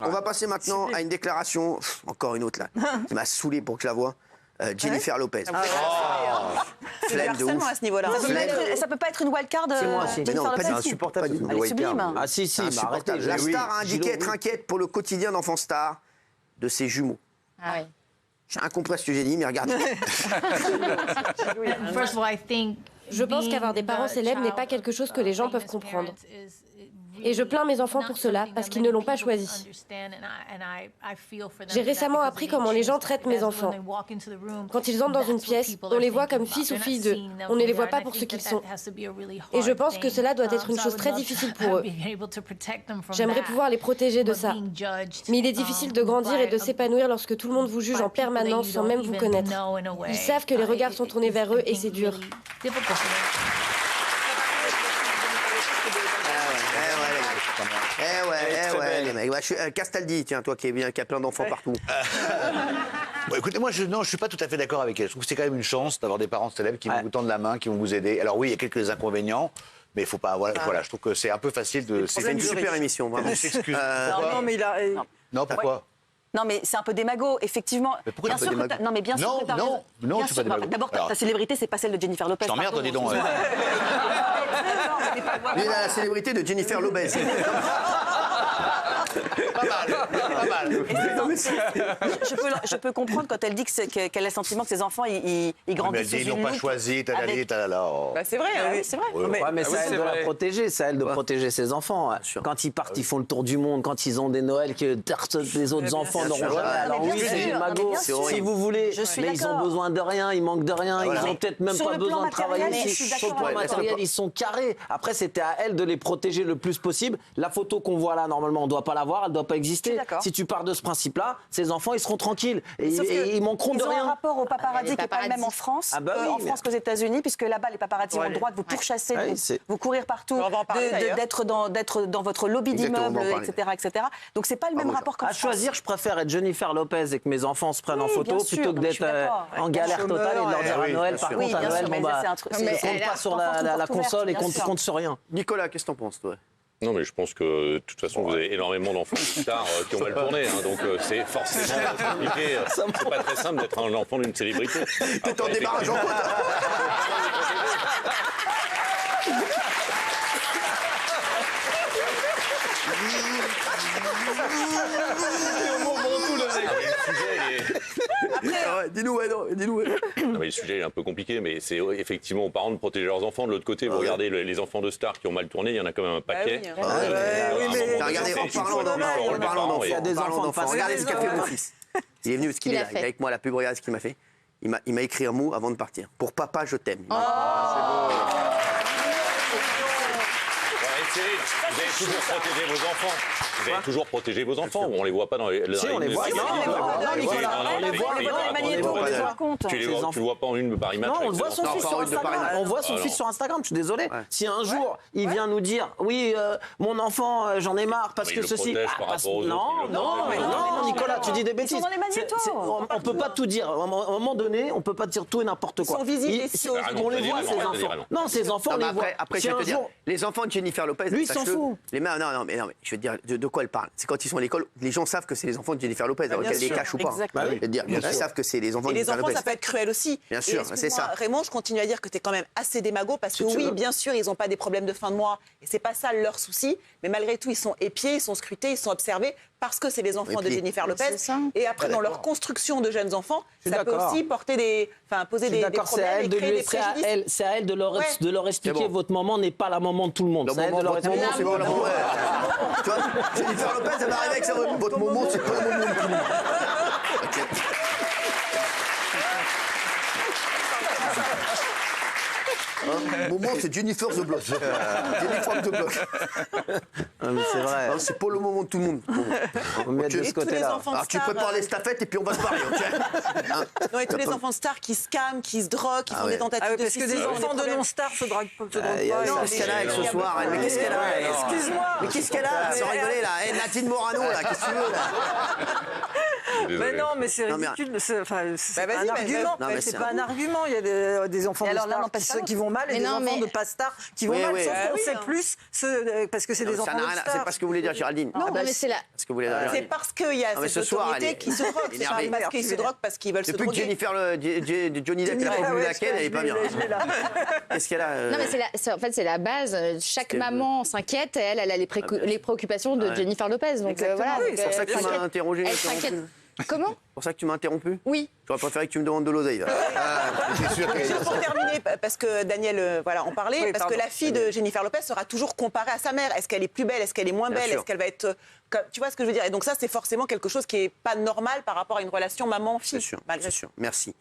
On va passer maintenant à une déclaration, encore une autre là, qui m'a saoulé pour que je la voie. Jennifer Lopez. C'est du harcèlement à ce niveau-là. Ça peut pas être une wildcard. C'est moi aussi. Mais non, pas C'est du insupportable. tout. Elle est sublime. Ah si, si, C'est insupportable. La star a indiqué être inquiète pour le quotidien d'enfant star de ses jumeaux. Ah oui. J'ai incompris ce que j'ai dit, mais regardez. Je pense qu'avoir des parents célèbres n'est pas quelque chose que les gens peuvent comprendre. Et je plains mes enfants pour cela, parce qu'ils ne l'ont pas choisi. J'ai récemment appris comment les gens traitent mes enfants. Quand ils entrent dans une pièce, on les voit comme fils ou filles d'eux. On ne les voit pas pour ce qu'ils sont. Et je pense que cela doit être une chose très difficile pour eux. J'aimerais pouvoir les protéger de ça. Mais il est difficile de grandir et de s'épanouir lorsque tout le monde vous juge en permanence sans même vous connaître. Ils savent que les regards sont tournés vers eux et c'est dur. Les mecs. Castaldi, tiens, toi qui a plein d'enfants partout. Bon, écoutez, moi, je suis pas tout à fait d'accord avec elle. Je trouve que c'est quand même une chance d'avoir des parents célèbres qui vont vous tendre la main, qui vont vous aider. Alors oui, il y a quelques inconvénients, mais il faut pas. Voilà, je trouve que c'est un peu facile de. C'est une super émission, vraiment. Non, mais il a. Non, pourquoi? Non, mais c'est un peu démago, effectivement. Mais pourquoi bien c'est un peu sûr démago? Non, mais bien sûr que t'as raison. Non, Bien c'est sûr. pas démago. D'abord, Alors, ta célébrité, c'est pas celle de Jennifer Lopez. Je t'emmerde, dis donc. Lui, il a la célébrité de Jennifer Lopez. Pas mal. Je peux comprendre quand elle dit qu'elle a le sentiment que ses enfants, ils Mais grandissent elle dit, sous ils n'ont une pas loupe choisi, talali, talala. Bah, c'est vrai, hein. C'est vrai. Ouais, mais c'est à elle de la protéger, c'est à elle de Ouais. protéger ses enfants. sûr. Quand ils partent, ils font le tour du monde, quand ils ont des Noëls que les autres enfants n'auront sûr. jamais. Ouais, Alors mais oui, bien c'est sûr, des magos, mais bien sûr. si vous voulez, Je suis mais ils ont d'accord. besoin de rien, ils manquent de rien, Voilà. ils ont peut-être même Sur pas le plan besoin de travailler. matériel, je suis Sur le d'accord. plan matériel, ils sont carrés. Après, c'était à elle de les protéger le plus possible. La photo qu'on voit là, normalement, on ne doit pas la voir, elle ne doit pas Je suis exister. d'accord. Si tu pars de ce principe-là, ces enfants, ils seront tranquilles. Et Sauf que ils manqueront de ils ont un rien. rapport au paparazzi les qui n'est pas le même paparazzi. en France, Ah bah oui, en mais- France qu'aux États-Unis, puisque là-bas, les paparazzi ont le droit de vous pourchasser, Ouais, de c'est- vous courir partout, On va en parler, d'ailleurs. d'être dans votre lobby Exactement, on va en d'immeubles, parler. etc. Donc, c'est pas le même Bravo, rapport qu'en À France. choisir, je préfère être Jennifer Lopez et que mes enfants se prennent en Oui, photo bien sûr, plutôt que non, mais je d'être suis d'accord. en galère Chômeur, totale et de leur dire oui, à Noël, bien par sûr. contre, Oui, à bien Noël, sûr, mais bon, ça, bah, c'est un truc. je Mais compte elle pas a sur porte la ouverte, console et bien sûr. compte sur rien. Nicolas, qu'est-ce que t'en penses, toi? Non, mais je pense que de toute façon, vous avez énormément d'enfants stars qui ont mal tourné. Donc, c'est forcément compliqué. C'est pas très simple d'être un enfant d'une célébrité. T'es en débarras, Jean-Claude. Dis-nous. Non, mais le sujet est un peu compliqué, mais c'est effectivement aux parents de protéger leurs enfants. De l'autre côté, vous regardez les enfants de stars qui ont mal tourné, il y en a quand même un paquet. oui, hein. Oui, mais- regardez, en parlant d'enfants, Il y a des enfants de façon. regardez ce qu'a fait mon fils. Il est venu, ce qu'il Il est a là, il fait. est avec moi à la pub, regardez ce qu'il m'a fait. Il m'a écrit un mot avant de partir. Pour papa, je t'aime. Vous avez toujours protégé vos enfants. Vous avez toujours protégé vos enfants. On les voit pas dans les. Si, on les voit. Oui, Non, Nicolas, on les voit. On les voit dans les magnétos, on les raconte. Tu le vois pas en une par image. Non, on avec le voit ses son enfants. fils sur Parole de Paris. Instagram. On voit son Ah, fils non. sur Instagram. Je suis désolé. Si un jour il vient nous dire, oui, mon enfant, j'en ai marre parce Mais que il le ceci. protège par rapport aux autres, Non, il le non, protège. non, Nicolas, tu dis des bêtises. sont dans les magnétos. On peut pas tout dire. À un moment donné, on peut pas dire tout et n'importe quoi. sont visibles, Ils- les si- choses. Ah non, On les t'as dit voit raison, ces t'as dit enfants. raison. Non, ces enfants, Non, on mais les voit. après, Si je vais un te dire, jour- les enfants de Jennifer Lopez, Lui, il s'en sache-le, fout. non, mais je vais te dire de quoi elle parle. C'est quand ils sont à l'école, les gens savent que c'est les enfants de Jennifer Lopez, alors bien qu'elle les sûr. cache ou pas. Exactement. Je vais te dire, ils savent que c'est les enfants Et de les Jennifer enfants, Lopez. ça peut être cruel aussi. Bien sûr, Et c'est excuse-moi, ça. Raymond, je continue à dire que tu es quand même assez démago parce que Si tu oui, veux. bien sûr, ils n'ont pas des problèmes de fin de mois et c'est pas ça leur souci. Mais malgré tout, ils sont épiés, ils sont scrutés, ils sont observés parce que c'est les enfants de Épiés. Jennifer Lopez. C'est ça. Et après, dans leur construction de jeunes enfants, suis ça peut d'accord. aussi poser Je suis des d'accord, c'est à problèmes et elle de créer lui, des préjudices. c'est à elle de leur, Ouais. de leur expliquer C'est bon. votre maman n'est pas la maman de tout le monde. Le C'est à elle moment, de leur votre moment, expliquer. c'est pas le moment. Tu vois, Jennifer Lopez, elle va arriver avec ça. Votre moment, c'est pas le moment. Ok. Moment, c'est Jennifer the Block. Jennifer the Block. Ah, mais c'est vrai. Non, c'est pas le moment de tout le monde. On peut mettre de ce Et tous les côté-là. enfants Alors, tu stars, prépares les stafettes et puis on va se parler, ok Hein non, et tous les enfants stars qui se calment, qui se droguent, qui font ouais. des tentatives de parce que des suicide, enfants de problèmes. non-stars se droguent pas. Qu'est-ce qu'elle a avec ce soir, elle? Mais qu'est-ce qu'elle a? Excuse-moi. Mais qu'est-ce qu'elle a? Sans rigoler, là. Nadine Morano, là, qu'est-ce que tu veux, là? Désolé. Mais non, mais c'est Non, mais- ridicule. C'est pas vas-y, un mais- argument. Non, mais C'est c'est pas un- un argument. Il y a des enfants Et de alors là, stars n'empêche pas qui vont mal et Mais des non, enfants mais- de pas stars qui vont Oui, mal. oui. Sauf qu'on oui, sait hein. plus parce que c'est des Ça enfants n'a de rien à- stars. C'est pas ce que vous voulez dire, Géraldine. Non, mais c'est la. C'est ce que vous voulez dire, C'est Géraldine. parce qu'il y a Non, mais cette ce soir, autorité elle est qui se drogue. C'est pas énervée. parce qu'ils se droguent, parce qu'ils veulent se Depuis que droguer. Jennifer, Johnny Depp, il a pas voulu la ken, elle est pas bien. Qu'est-ce qu'elle a Non, mais en fait, c'est la base. Chaque que- maman s'inquiète et elle a les préoccupations de Ouais. Jennifer Lopez. Donc voilà. Oui, c'est pour ça que tu m'as s'inquiète. interrogé. Elle s'inquiète. Comment C'est pour ça que tu m'as interrompu. Oui. J'aurais préféré que tu me demandes de l'oseille. C'est sûr qu'elle Juste pour terminer, parce que Daniel en parlait, Oui, parce pardon. que la fille de Jennifer Lopez sera toujours comparée à sa mère. Est-ce qu'elle est plus belle? Est-ce qu'elle est moins Bien belle? sûr. Est-ce qu'elle va être... Tu vois ce que je veux dire? Et donc ça, c'est forcément quelque chose qui n'est pas normal par rapport à une relation maman-fille. C'est sûr, malgré c'est sûr. Merci.